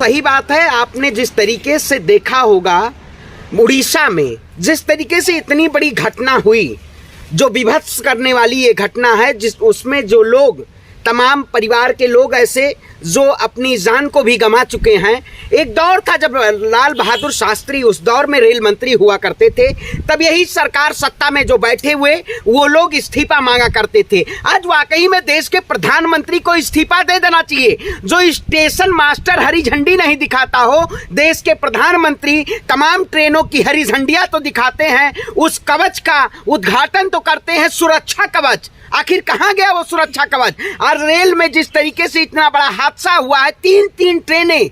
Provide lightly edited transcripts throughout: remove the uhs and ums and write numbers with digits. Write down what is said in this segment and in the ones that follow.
वही बात है, आपने जिस तरीके से देखा होगा उड़ीसा में जिस तरीके से इतनी बड़ी घटना हुई, जो विभत्स करने वाली ये घटना है, जिस उसमें जो लोग तमाम परिवार के लोग ऐसे जो अपनी जान को भी गंवा चुके हैं। एक दौर था जब लाल बहादुर शास्त्री उस दौर में रेल मंत्री हुआ करते थे, तब यही सरकार सत्ता में जो बैठे हुए वो लोग इस्तीफा मांगा करते थे। आज वाकई में देश के प्रधानमंत्री को इस्तीफा दे देना चाहिए। जो स्टेशन मास्टर हरी झंडी नहीं दिखाता हो, देश के प्रधानमंत्री तमाम ट्रेनों की हरी झंडियां तो दिखाते हैं, उस कवच का उद्घाटन तो करते हैं, सुरक्षा कवच। आखिर कहाँ गया वो सुरक्षा कवच? और रेल में जिस तरीके से इतना बड़ा हादसा हुआ है, 3 ट्रेनें,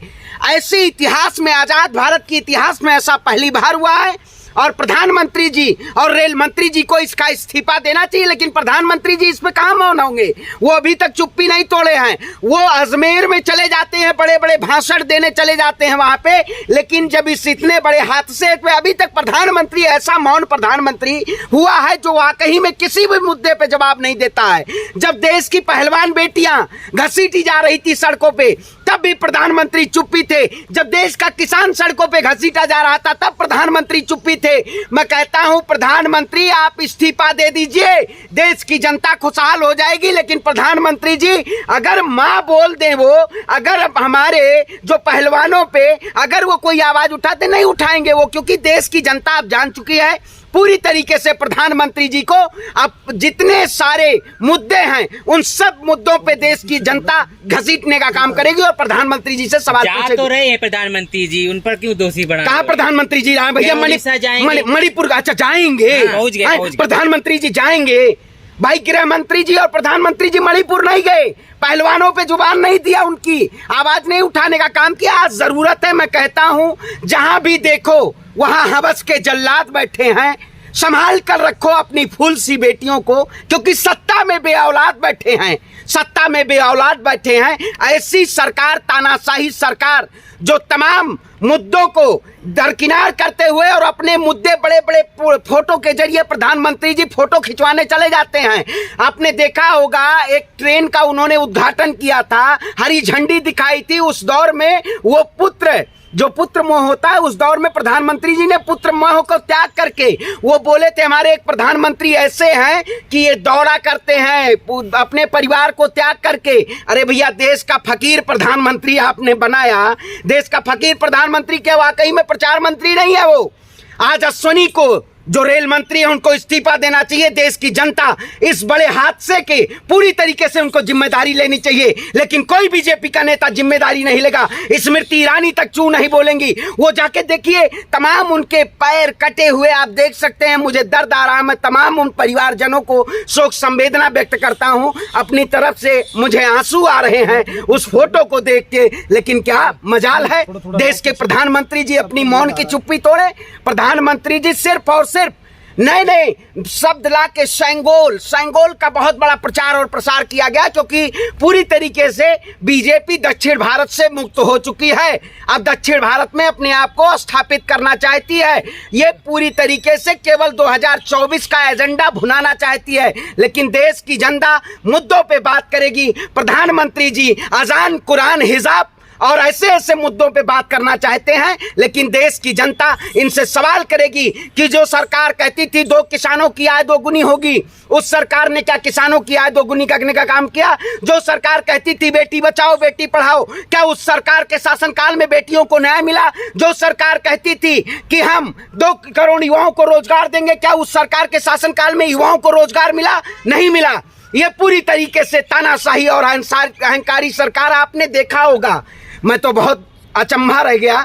ऐसे इतिहास में, आजाद भारत के इतिहास में ऐसा पहली बार हुआ है। और प्रधानमंत्री जी और रेल मंत्री जी को इसका इस्तीफा देना चाहिए, लेकिन प्रधानमंत्री जी इस पे कहाँ मौन होंगे? वो अभी तक चुप्पी नहीं तोड़े हैं। वो अजमेर में चले जाते हैं, बड़े बड़े भाषण देने चले जाते हैं वहां पे, लेकिन जब इस इतने बड़े हादसे पे अभी तक प्रधानमंत्री, ऐसा मौन प्रधानमंत्री हुआ है जो वाकई में किसी भी मुद्दे पे जवाब नहीं देता है। जब देश की पहलवान बेटियां घसीटी जा रही थी सड़कों पे, तब भी प्रधानमंत्री चुप्पी थे। जब देश का किसान सड़कों पे घसीटा जा रहा था, तब प्रधानमंत्री चुप्पी थे। मैं कहता हूं प्रधानमंत्री आप इस्तीफा दे दीजिए, देश की जनता खुशहाल हो जाएगी। लेकिन प्रधानमंत्री जी अगर मां बोल दें, वो अगर हमारे जो पहलवानों पे अगर वो कोई आवाज उठाते, नहीं उठाएंगे वो, क्योंकि देश की जनता अब जान चुकी है पूरी तरीके से प्रधानमंत्री जी को। अब जितने सारे मुद्दे हैं उन सब मुद्दों पे देश की जनता घसीटने का काम करेगी और प्रधानमंत्री जी से सवाल पूछेगी। तो रहे हैं प्रधानमंत्री जी, उन पर क्यों दोषी बना? कहाँ प्रधानमंत्री जी आए भैया? मणिपुर अच्छा जाएंगे, पहुंच गए। प्रधानमंत्री जी जाएंगे भाई। गृह मंत्री जी और प्रधानमंत्री जी मणिपुर नहीं गए, पहलवानों पे जुबान नहीं दिया, उनकी आवाज नहीं उठाने का काम किया। आज जरूरत है, मैं कहता हूं जहां भी देखो वहां हवस के जल्लाद बैठे हैं। संभाल कर रखो अपनी फूल सी बेटियों को, क्योंकि सत्ता में बेऔलाद बैठे हैं, सत्ता में बेऔलाद बैठे हैं। ऐसी सरकार, तानाशाही सरकार, जो तमाम मुद्दों को दरकिनार करते हुए और अपने मुद्दे बड़े बड़े फोटो के जरिए प्रधानमंत्री जी फोटो खिंचवाने चले जाते हैं। आपने देखा होगा एक ट्रेन का उन्होंने उद्घाटन किया था, हरी झंडी दिखाई थी। उस दौर में वो पुत्र, जो पुत्र मोह होता है, उस दौर में प्रधानमंत्री जी ने पुत्र मोह को त्याग करके वो बोले थे हमारे एक प्रधानमंत्री ऐसे हैं कि ये दौरा करते हैं अपने परिवार को त्याग करके। अरे भैया, देश का फकीर प्रधानमंत्री आपने बनाया, देश का फकीर प्रधानमंत्री क्या वाकई में प्रचार मंत्री नहीं है वो? आज अश्विनी को जो रेल मंत्री है उनको इस्तीफा देना चाहिए। देश की जनता इस बड़े हादसे के पूरी तरीके से उनको जिम्मेदारी लेनी चाहिए, लेकिन कोई बीजेपी का नेता जिम्मेदारी नहीं लेगा। स्मृति ईरानी तक चू नहीं बोलेंगी। वो जाके देखिए, तमाम उनके पैर कटे हुए आप देख सकते हैं। मुझे दर्द आ रहा है, मैं तमाम उन परिवारजनों को शोक संवेदना व्यक्त करता हूं। अपनी तरफ से मुझे आंसू आ रहे हैं उस फोटो को देख के, लेकिन क्या मजाल है देश के प्रधानमंत्री जी अपनी मौन की चुप्पी तोड़े। प्रधानमंत्री जी सिर्फ और सिर्फ नए नए शब्द ला के सेंगोल का बहुत बड़ा प्रचार और प्रसार किया गया, क्योंकि पूरी तरीके से बीजेपी दक्षिण भारत से मुक्त हो चुकी है। अब दक्षिण भारत में अपने आप को स्थापित करना चाहती है। ये पूरी तरीके से केवल 2024 का एजेंडा भुनाना चाहती है, लेकिन देश की जनता मुद्दों पे बात करेगी। प्रधानमंत्री जी अजान, कुरान, हिजाब और ऐसे ऐसे मुद्दों पे बात करना चाहते हैं, लेकिन देश की जनता इनसे सवाल करेगी कि जो सरकार कहती थी 2 किसानों की आय दोगुनी होगी, उस सरकार ने क्या किसानों की आय दोगुनी करने का काम किया? जो सरकार कहती थी बेटी बचाओ बेटी पढ़ाओ, क्या उस सरकार के शासनकाल में बेटियों को न्याय मिला? जो सरकार कहती थी कि हम 2 करोड़ युवाओं को रोजगार देंगे, क्या उस सरकार के शासनकाल में युवाओं को रोजगार मिला? नहीं मिला। ये पूरी तरीके से तानाशाही और अहंकारी सरकार आपने देखा होगा। मैं तो बहुत अचंभा रह गया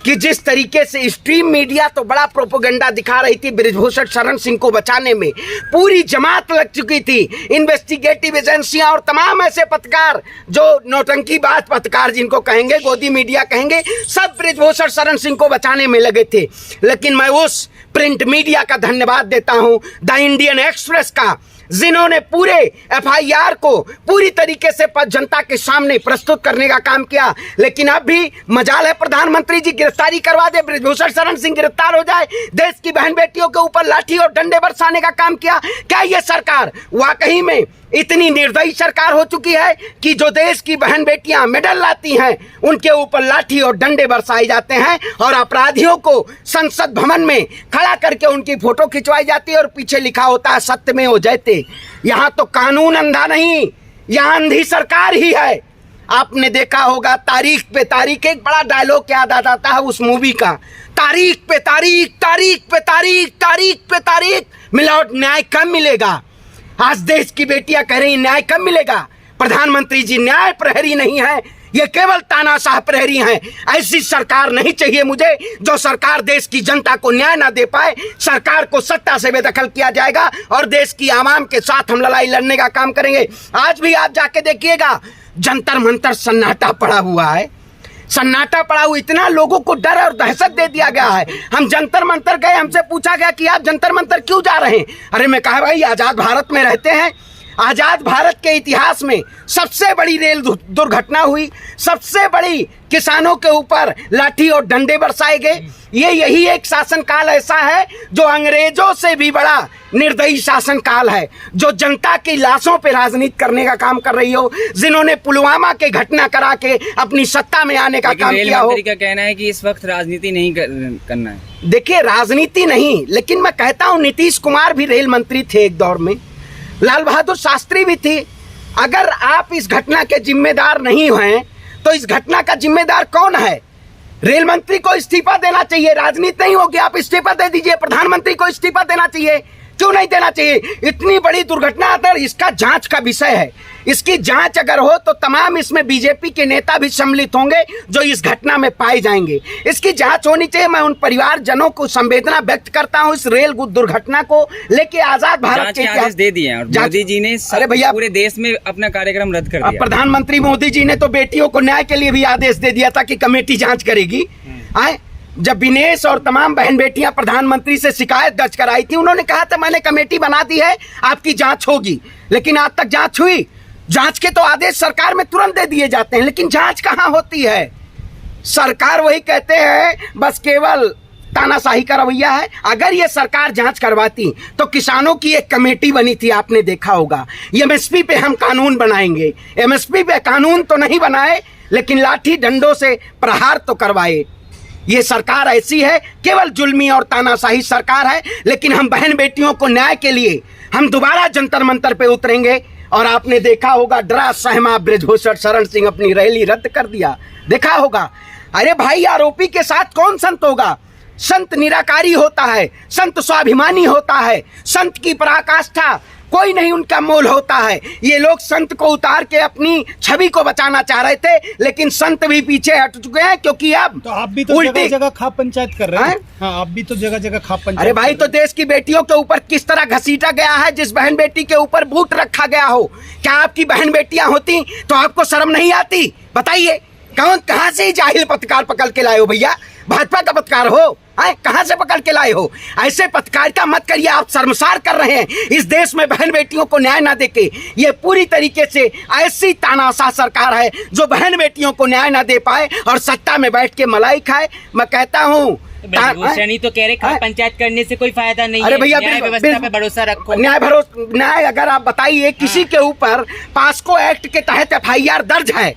कि जिस तरीके से स्ट्रीम मीडिया तो बड़ा प्रोपेगेंडा दिखा रही थी बृजभूषण शरण सिंह को बचाने में, पूरी जमात लग चुकी थी। इन्वेस्टिगेटिव एजेंसियां और तमाम ऐसे पत्रकार जो नौटंकीबाज पत्रकार जिनको कहेंगे, गोदी मीडिया कहेंगे, सब बृजभूषण शरण सिंह को बचाने में लगे थे। लेकिन मैं उस प्रिंट मीडिया का धन्यवाद देता हूं, द इंडियन एक्सप्रेस का, जिन्होंने पूरे एफआईआर को पूरी तरीके से जनता के सामने प्रस्तुत करने का काम किया। लेकिन अब भी मजाल है प्रधानमंत्री जी गिरफ्तारी करवा दे, बृजभूषण शरण सिंह गिरफ्तार हो जाए, देश की बहन बेटियों के ऊपर लाठी और डंडे बरसाने का काम किया। क्या ये सरकार वाकई में इतनी निर्दयी सरकार हो चुकी है कि जो देश की बहन बेटियां मेडल लाती हैं उनके ऊपर लाठी और डंडे बरसाए जाते हैं और अपराधियों को संसद भवन में खड़ा करके उनकी फोटो खिंचवाई जाती है और पीछे लिखा होता है सत्यमेव जयते। यहाँ तो कानून अंधा नहीं, यहाँ अंधी सरकार ही है। आपने देखा होगा तारीख पे तारीख, एक बड़ा डायलॉग याद आ जाता है उस मूवी का, तारीख पे तारीख, तारीख पे तारीख, तारीख पे तारीख, मिलावट न्याय कब मिलेगा। आज देश की बेटियां कह रही न्याय कब मिलेगा। प्रधानमंत्री जी न्याय प्रहरी नहीं है, ये केवल तानाशाह प्रहरी हैं। ऐसी सरकार नहीं चाहिए मुझे जो सरकार देश की जनता को न्याय ना दे पाए। सरकार को सत्ता से बेदखल किया जाएगा और देश की आवाम के साथ हम लड़ाई लड़ने का काम करेंगे। आज भी आप जाके देखिएगा जंतर मंतर सन्नाटा पड़ा हुआ है, सन्नाटा पड़ा हुआ, इतना लोगों को डर और दहशत दे दिया गया है। हम जंतर मंतर गए, हमसे पूछा गया कि आप जंतर मंतर क्यों जा रहे हैं। अरे मैं कहा भाई आज़ाद भारत में रहते हैं, आज़ाद भारत के इतिहास में सबसे बड़ी रेल दुर्घटना हुई, सबसे बड़ी किसानों के ऊपर लाठी और डंडे बरसाए गए। यही एक शासनकाल ऐसा है जो अंग्रेजों से भी बड़ा निर्दयी शासनकाल है, जो जनता की लाशों पे राजनीति करने का काम कर रही हो, जिन्होंने पुलवामा के घटना करा के अपनी सत्ता में आने का काम किया हो। रेल मंत्री का कहना है कि इस वक्त राजनीति नहीं करना है। देखिए राजनीति नहीं, लेकिन मैं कहता हूँ नीतीश कुमार भी रेल मंत्री थे एक दौर में, लाल बहादुर शास्त्री भी थी। अगर आप इस घटना के जिम्मेदार नहीं हैं तो इस घटना का जिम्मेदार कौन है। रेल मंत्री को इस्तीफा देना चाहिए, राजनीति नहीं होगी, आप इस्तीफा दे दीजिए। प्रधानमंत्री को इस्तीफा देना चाहिए, क्यों नहीं देना चाहिए। इतनी बड़ी दुर्घटना अगर इसका जांच का विषय है, इसकी जांच अगर हो तो तमाम इसमें बीजेपी के नेता भी सम्मिलित होंगे जो इस घटना में पाए जाएंगे। इसकी जांच होनी चाहिए। मैं उन परिवारजनों को संवेदना व्यक्त करता हूं इस रेल दुर्घटना को लेके। आजाद भारत के आदेश दे दिए और मोदी जी ने अरे भैया पूरे देश में अपना कार्यक्रम रद्द कर दिया। प्रधानमंत्री मोदी जी ने तो बेटियों को न्याय के लिए भी आदेश दे दिया था कि कमेटी जांच करेगी। आए जब विनेश और तमाम बहन बेटियां प्रधानमंत्री से शिकायत दर्ज कराई थी, उन्होंने कहा था मैंने कमेटी बना दी है, आपकी जांच होगी। लेकिन आज तक जांच हुई? जांच के तो आदेश सरकार में तुरंत दे दिए जाते हैं, लेकिन जांच कहां होती है। सरकार वही कहते हैं बस केवल तानाशाही का रवैया है। अगर ये सरकार जांच करवाती तो किसानों की एक कमेटी बनी थी, आपने देखा होगा, एमएसपी पे हम कानून बनाएंगे। एमएसपी पे कानून तो नहीं बनाए, लेकिन लाठी डंडों से प्रहार तो करवाए। ये सरकार ऐसी है, केवल जुल्मी और तानाशाही सरकार है। लेकिन हम बहन बेटियों को न्याय के लिए हम दोबारा जंतर मंतर पे उतरेंगे। और आपने देखा होगा डरा सहमा बृजभूषण शरण सिंह अपनी रैली रद्द कर दिया, देखा होगा। अरे भाई आरोपी के साथ कौन संत होगा। संत निराकारी होता है, संत स्वाभिमानी होता है, संत की पराकाष्ठा कोई नहीं उनका मोल होता है। ये लोग संत को उतार के अपनी छवि को बचाना चाह रहे थे, लेकिन संत भी पीछे हट चुके हैं, क्योंकि अब तो आप भी तो जगह जगह खाप पंचायत कर रहे हैं। हाँ, आप भी तो जगह जगह खाप पंचायत। अरे भाई तो देश की बेटियों के ऊपर किस तरह घसीटा गया है, जिस बहन बेटी के ऊपर बूट रखा गया हो। क्या आपकी बहन बेटियां होती तो आपको शर्म नहीं आती? बताइए कहां से जाहिल पत्रकार पकड़ के लाए हो भैया? भाजपा का पत्रकार हो? कहां से पकड़ के लाए हो? ऐसे पत्रकारिता मत करिए, आप शर्मसार कर रहे हैं इस देश में बहन बेटियों को न्याय ना देके। ये पूरी तरीके से ऐसी तानाशाह सरकार है जो बहन बेटियों को न्याय ना दे पाए और सत्ता में बैठ के मलाई खाए। मैं कहता हूँ तो कह रहे पंचायत करने से कोई फायदा नहीं। अरे भैया न्याय व्यवस्था पे भरोसा रखो। न्याय अगर आप बताइए किसी के ऊपर पास्को एक्ट के तहत FIR दर्ज है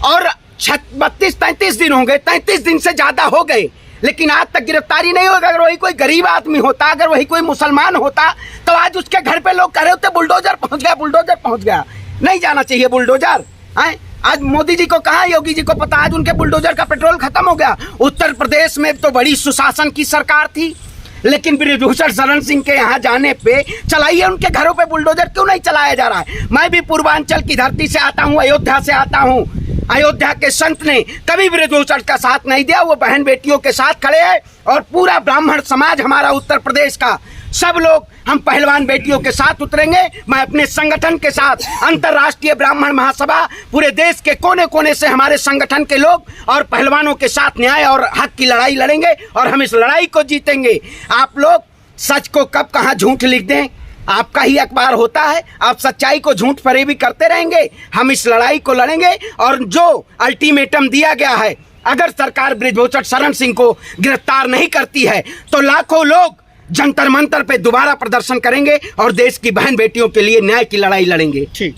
और 32-33 दिन हो गए, 33 दिन से ज्यादा हो गए, लेकिन आज तक गिरफ्तारी नहीं होगा। अगर वही कोई गरीब आदमी होता, अगर वही कोई मुसलमान होता, तो आज उसके घर पे लोग कह रहे होते बुलडोजर पहुंच गया, बुलडोजर पहुंच गया। नहीं जाना चाहिए बुलडोजर। आज मोदी जी को कहा, योगी जी को पता, आज उनके बुलडोजर का पेट्रोल खत्म हो गया। उत्तर प्रदेश में तो बड़ी सुशासन की सरकार थी, लेकिन बृजभूषण शरण सिंह के यहाँ जाने पे चलाइए उनके घरों पे बुलडोजर क्यों नहीं चलाया जा रहा है। मैं भी पूर्वांचल की धरती से आता हूँ, अयोध्या से आता हूँ। अयोध्या के संत ने कभी बृजभूषण का साथ नहीं दिया, वो बहन बेटियों के साथ खड़े हैं। और पूरा ब्राह्मण समाज हमारा उत्तर प्रदेश का सब लोग हम पहलवान बेटियों के साथ उतरेंगे। मैं अपने संगठन के साथ अंतर्राष्ट्रीय ब्राह्मण महासभा, पूरे देश के कोने कोने से हमारे संगठन के लोग और पहलवानों के साथ न्याय और हक की लड़ाई लड़ेंगे और हम इस लड़ाई को जीतेंगे। आप लोग सच को कब कहाँ झूठ लिख दें, आपका ही अखबार होता है। आप सच्चाई को झूठ फरेबी करते रहेंगे, हम इस लड़ाई को लड़ेंगे। और जो अल्टीमेटम दिया गया है, अगर सरकार बृजभूषण शरण सिंह को गिरफ्तार नहीं करती है तो लाखों लोग जंतर मंतर पे दोबारा प्रदर्शन करेंगे और देश की बहन बेटियों के लिए न्याय की लड़ाई लड़ेंगे। ठीक।